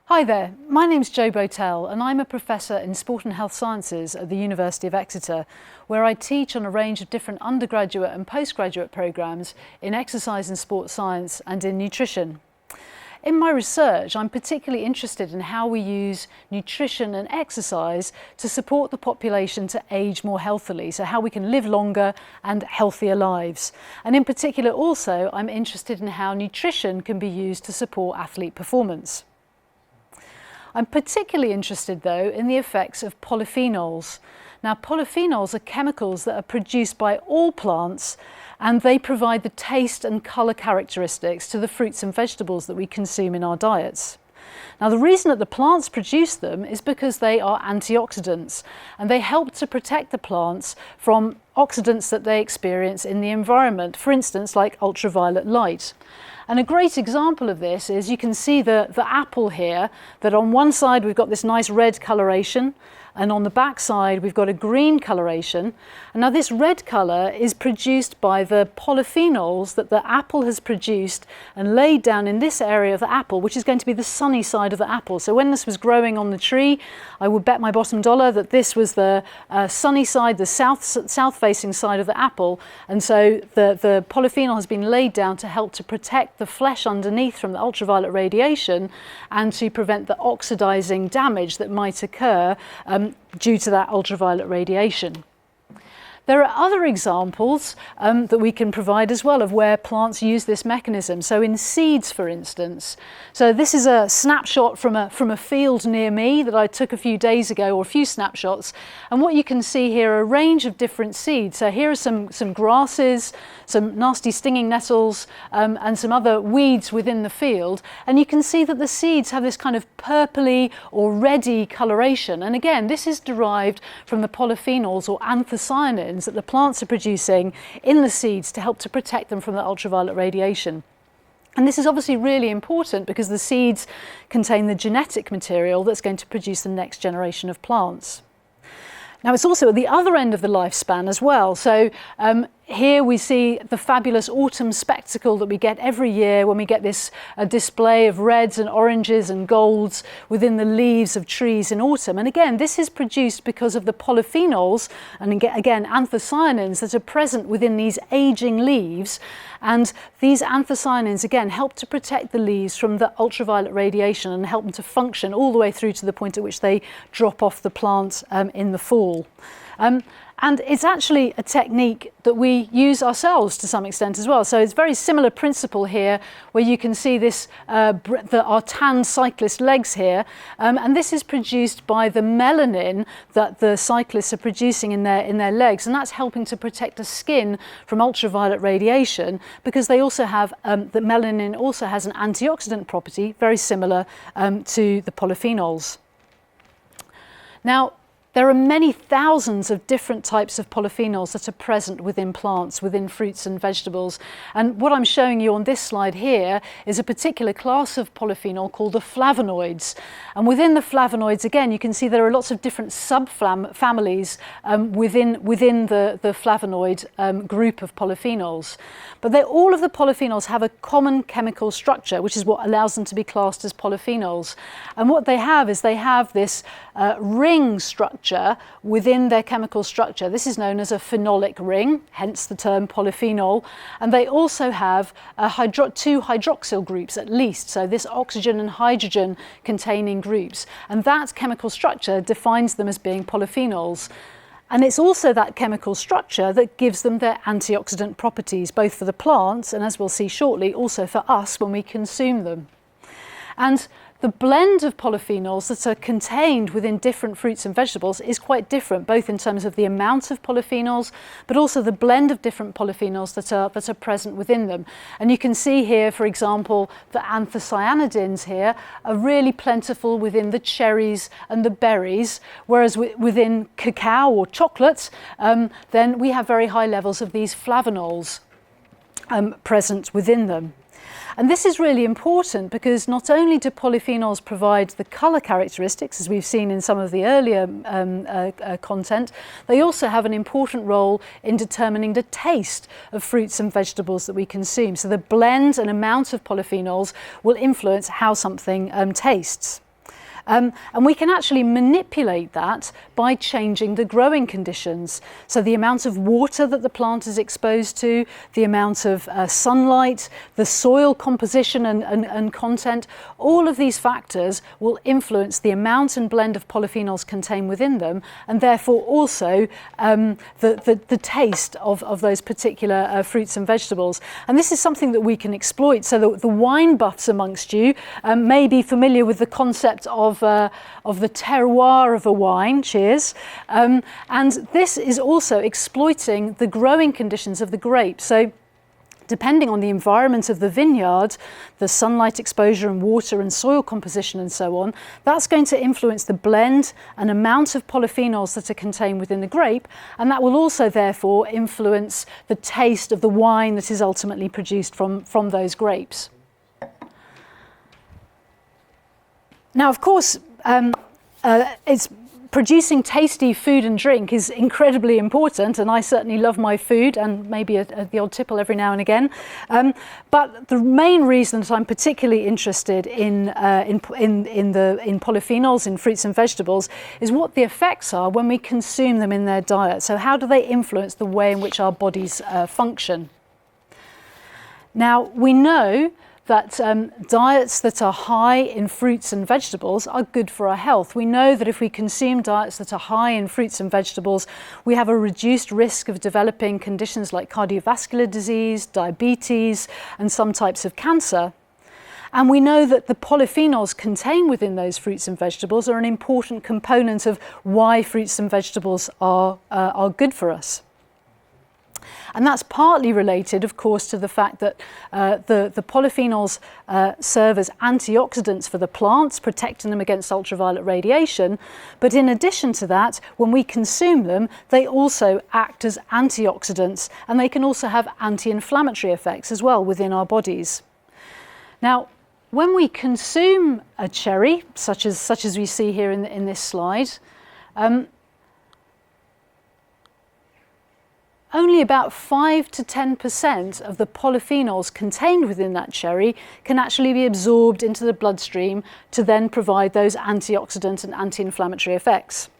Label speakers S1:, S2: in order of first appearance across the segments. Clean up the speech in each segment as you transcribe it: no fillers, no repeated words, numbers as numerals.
S1: Hi there, my name's Jo Bowtell and I'm a professor in Sport and Health Sciences at the University of Exeter, where I teach on a range of different undergraduate and postgraduate programmes in exercise and sport science and in nutrition. In my research, I'm particularly interested in how we use nutrition and exercise to support the population to age more healthily, so how we can live longer and healthier lives. And in particular also, I'm interested in how nutrition can be used to support athlete performance. I'm particularly interested though in the effects of polyphenols. Now polyphenols are chemicals that are produced by all plants and they provide the taste and colour characteristics to the fruits and vegetables that we consume in our diets. Now the reason that the plants produce them is because they are antioxidants and they help to protect the plants from oxidants that they experience in the environment, for instance like ultraviolet light. And a great example of this is you can see the apple here, that on one side we've got this nice red coloration and on the back side we've got a green coloration. And now this red colour is produced by the polyphenols that the apple has produced and laid down in this area of the apple, which is going to be the sunny side of the apple. So when this was growing on the tree, I would bet my bottom dollar that this was the sunny side, the south-facing side of the apple. And so the polyphenol has been laid down to help to protect the flesh underneath from the ultraviolet radiation and to prevent the oxidizing damage that might occur due to that ultraviolet radiation. There are other examples that we can provide as well of where plants use this mechanism. So in seeds, for instance. So this is a snapshot from a field near me that I took a few days ago, or a few snapshots. And what you can see here are a range of different seeds. So here are some grasses, some nasty stinging nettles, and some other weeds within the field. And you can see that the seeds have this kind of purpley or reddy coloration. And again, this is derived from the polyphenols or anthocyanins that the plants are producing in the seeds to help to protect them from the ultraviolet radiation. And this is obviously really important because the seeds contain the genetic material that's going to produce the next generation of plants. Now it's also at the other end of the lifespan as well. So here we see the fabulous autumn spectacle that we get every year when we get this display of reds and oranges and golds within the leaves of trees in autumn. And again, this is produced because of the polyphenols and again anthocyanins that are present within these aging leaves. And these anthocyanins again help to protect the leaves from the ultraviolet radiation and help them to function all the way through to the point at which they drop off the plant in the fall. And it's actually a technique that we use ourselves to some extent as well. So it's a very similar principle here where you can see this, our tan cyclist legs here. And this is produced by the melanin that the cyclists are producing in their legs. And that's helping to protect the skin from ultraviolet radiation because they also have, the melanin also has an antioxidant property very similar to the polyphenols. Now, there are many thousands of different types of polyphenols that are present within plants, within fruits and vegetables. And what I'm showing you on this slide here is a particular class of polyphenol called the flavonoids. And within the flavonoids, again, you can see there are lots of different subfamilies within the flavonoid group of polyphenols. But all of the polyphenols have a common chemical structure, which is what allows them to be classed as polyphenols. And what they have is they have this ring structure within their chemical structure. This is known as a phenolic ring, hence the term polyphenol. And they also have two hydroxyl groups at least, so this oxygen and hydrogen containing groups. And that chemical structure defines them as being polyphenols. And it's also that chemical structure that gives them their antioxidant properties, both for the plants and, as we'll see shortly, also for us when we consume them. And the blend of polyphenols that are contained within different fruits and vegetables is quite different, both in terms of the amount of polyphenols, but also the blend of different polyphenols that are present within them. And you can see here, for example, the anthocyanidins here are really plentiful within the cherries and the berries, whereas within cacao or chocolate, then we have very high levels of these flavonols present within them. And this is really important because not only do polyphenols provide the colour characteristics, as we've seen in some of the earlier content, they also have an important role in determining the taste of fruits and vegetables that we consume. So the blend and amount of polyphenols will influence how something tastes. And we can actually manipulate that by changing the growing conditions. So the amount of water that the plant is exposed to, the amount of sunlight, the soil composition and content, all of these factors will influence the amount and blend of polyphenols contained within them, and therefore also the taste of those particular fruits and vegetables. And this is something that we can exploit. So the wine buffs amongst you may be familiar with the concept of the terroir of a wine, cheers, and this is also exploiting the growing conditions of the grape. So depending on the environment of the vineyard, the sunlight exposure and water and soil composition and so on, that's going to influence the blend and amount of polyphenols that are contained within the grape, and that will also therefore influence the taste of the wine that is ultimately produced from those grapes. Now, of course, it's producing tasty food and drink is incredibly important, and I certainly love my food and maybe the odd tipple every now and again. But the main reason that I'm particularly interested in polyphenols in fruits and vegetables is what the effects are when we consume them in their diet. So how do they influence the way in which our bodies function? Now, we know that diets that are high in fruits and vegetables are good for our health. We know that if we consume diets that are high in fruits and vegetables, we have a reduced risk of developing conditions like cardiovascular disease, diabetes, and some types of cancer. And we know that the polyphenols contained within those fruits and vegetables are an important component of why fruits and vegetables are good for us. And that's partly related, of course, to the fact that the polyphenols serve as antioxidants for the plants, protecting them against ultraviolet radiation. But in addition to that, when we consume them, they also act as antioxidants, and they can also have anti-inflammatory effects as well within our bodies. Now, when we consume a cherry, such as we see here in this slide, only about 5 to 10% of the polyphenols contained within that cherry can actually be absorbed into the bloodstream to then provide those antioxidant and anti-inflammatory effects.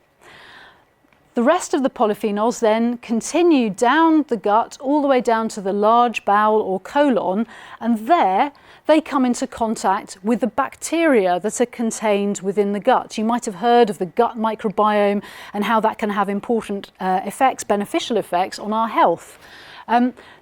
S1: The rest of the polyphenols then continue down the gut all the way down to the large bowel or colon, and there they come into contact with the bacteria that are contained within the gut. You might have heard of the gut microbiome and how that can have important effects, beneficial effects on our health.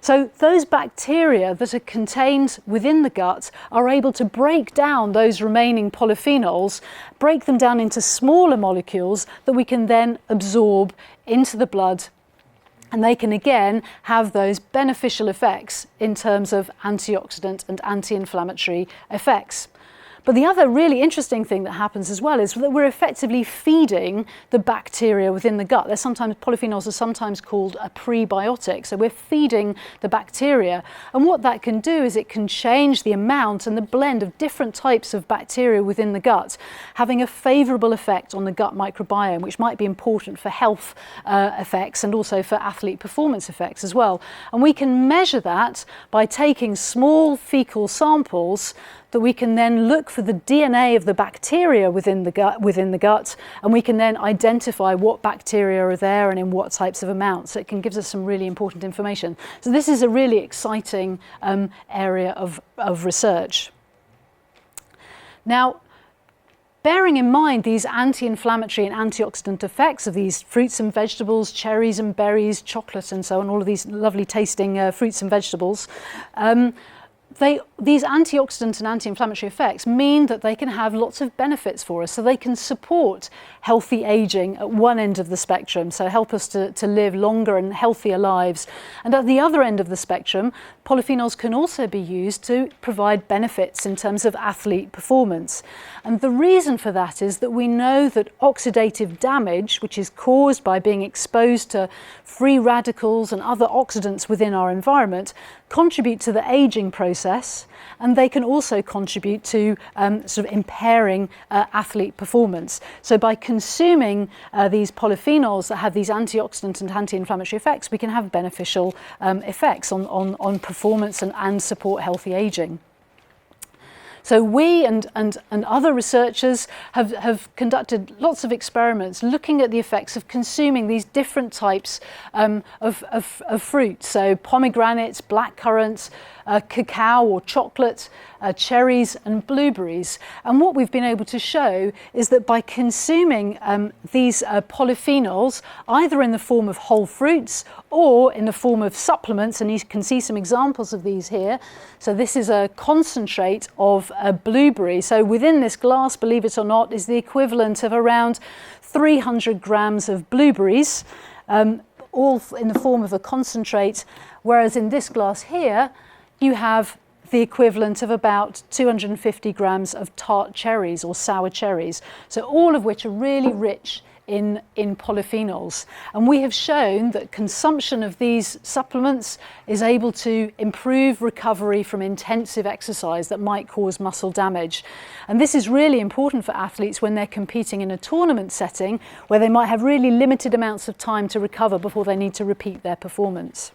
S1: So those bacteria that are contained within the gut are able to break down those remaining polyphenols, break them down into smaller molecules that we can then absorb into the blood, and they can again have those beneficial effects in terms of antioxidant and anti-inflammatory effects. But the other really interesting thing that happens as well is that we're effectively feeding the bacteria within the gut. Polyphenols are sometimes called a prebiotic, so we're feeding the bacteria. And what that can do is it can change the amount and the blend of different types of bacteria within the gut, having a favourable effect on the gut microbiome, which might be important for health effects and also for athlete performance effects as well. And we can measure that by taking small fecal samples that we can then look for the DNA of the bacteria within the gut, and we can then identify what bacteria are there and in what types of amounts. So it can give us some really important information. So this is a really exciting area of research. Now, bearing in mind these anti-inflammatory and antioxidant effects of these fruits and vegetables, cherries and berries, chocolate and so on, all of these lovely tasting fruits and vegetables, these antioxidant and anti-inflammatory effects mean that they can have lots of benefits for us. So they can support healthy aging at one end of the spectrum, so help us to live longer and healthier lives. And at the other end of the spectrum, polyphenols can also be used to provide benefits in terms of athlete performance. And the reason for that is that we know that oxidative damage, which is caused by being exposed to free radicals and other oxidants within our environment, contribute to the aging process process, and they can also contribute to sort of impairing athlete performance. So by consuming these polyphenols that have these antioxidant and anti-inflammatory effects, we can have beneficial effects on performance and support healthy aging. So we and other researchers have conducted lots of experiments looking at the effects of consuming these different types of fruit. So pomegranates, blackcurrants, cacao or chocolate, cherries and blueberries. And what we've been able to show is that by consuming these polyphenols, either in the form of whole fruits or in the form of supplements, and you can see some examples of these here. So this is a concentrate of a blueberry. So within this glass, believe it or not, is the equivalent of around 300 grams of blueberries, all in the form of a concentrate, whereas in this glass here, you have the equivalent of about 250 grams of tart cherries or sour cherries. So all of which are really rich in polyphenols. And we have shown that consumption of these supplements is able to improve recovery from intensive exercise that might cause muscle damage. And this is really important for athletes when they're competing in a tournament setting where they might have really limited amounts of time to recover before they need to repeat their performance.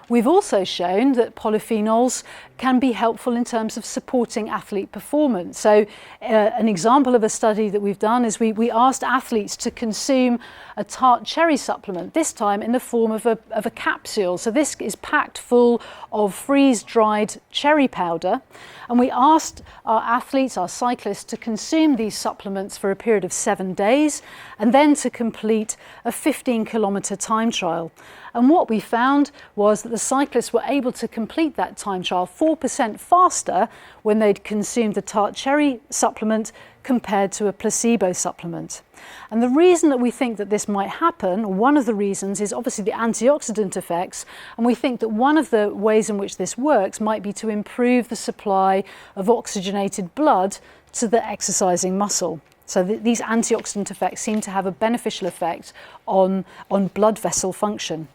S1: We've also shown that polyphenols can be helpful in terms of supporting athlete performance. So an example of a study that we've done is we asked athletes to consume a tart cherry supplement, this time in the form of a capsule. So this is packed full of freeze-dried cherry powder. And we asked our athletes, our cyclists, to consume these supplements for a period of 7 days and then to complete a 15-kilometre time trial. And what we found was that the cyclists were able to complete that time trial 4% faster when they'd consumed the tart cherry supplement compared to a placebo supplement. And the reason that we think that this might happen, one of the reasons, is obviously the antioxidant effects. And we think that one of the ways in which this works might be to improve the supply of oxygenated blood to the exercising muscle. So these antioxidant effects seem to have a beneficial effect on blood vessel function.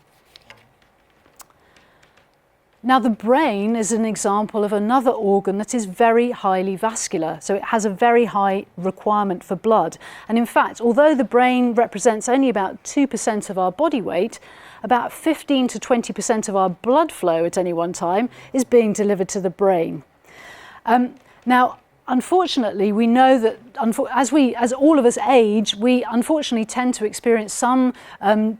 S1: Now, the brain is an example of another organ that is very highly vascular, so it has a very high requirement for blood. And in fact, although the brain represents only about 2% of our body weight, about 15 to 20% of our blood flow at any one time is being delivered to the brain. Now, unfortunately, we know that as all of us age, we unfortunately tend to experience some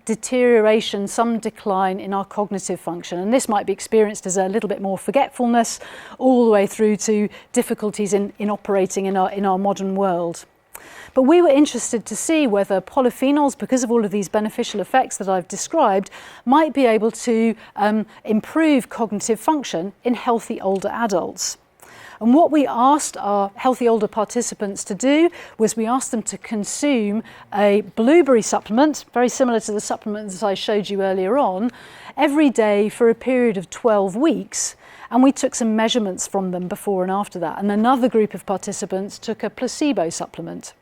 S1: deterioration, some decline in our cognitive function. And this might be experienced as a little bit more forgetfulness, all the way through to difficulties in operating in our modern world. But we were interested to see whether polyphenols, because of all of these beneficial effects that I've described, might be able to improve cognitive function in healthy older adults. And what we asked our healthy older participants to do was we asked them to consume a blueberry supplement, very similar to the supplements that I showed you earlier on, every day for a period of 12 weeks. And we took some measurements from them before and after that. And another group of participants took a placebo supplement.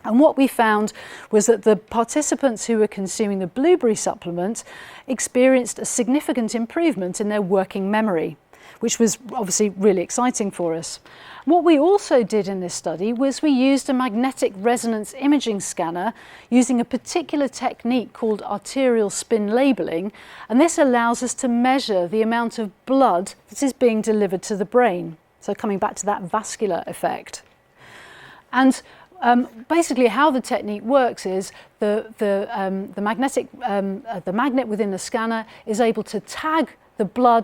S1: And what we found was that the participants who were consuming the blueberry supplement experienced a significant improvement in their working memory, which was obviously really exciting for us. What we also did in this study was we used a magnetic resonance imaging scanner using a particular technique called arterial spin labeling, and this allows us to measure the amount of blood that is being delivered to the brain. So coming back to that vascular effect. And basically how the technique works is the magnet within the scanner is able to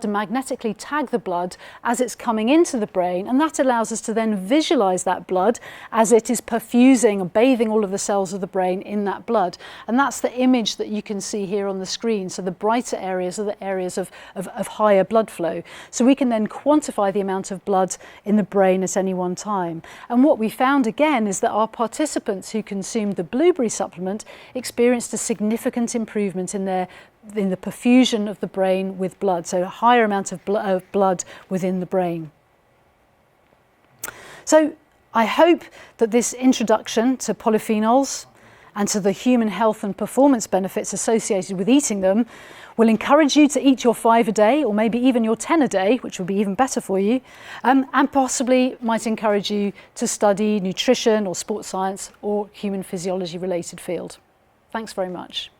S1: magnetically tag the blood as it's coming into the brain, and that allows us to then visualize that blood as it is perfusing and bathing all of the cells of the brain in that blood. And that's the image that you can see here on the screen. So the brighter areas are the areas of higher blood flow. So we can then quantify the amount of blood in the brain at any one time. And what we found again is that our participants who consumed the blueberry supplement experienced a significant improvement in the perfusion of the brain with blood, so a higher amount of blood within the brain. So I hope that this introduction to polyphenols and to the human health and performance benefits associated with eating them, will encourage you to eat your 5 a day, or maybe even your 10 a day, which would be even better for you, and possibly might encourage you to study nutrition or sports science or human physiology related field. Thanks very much.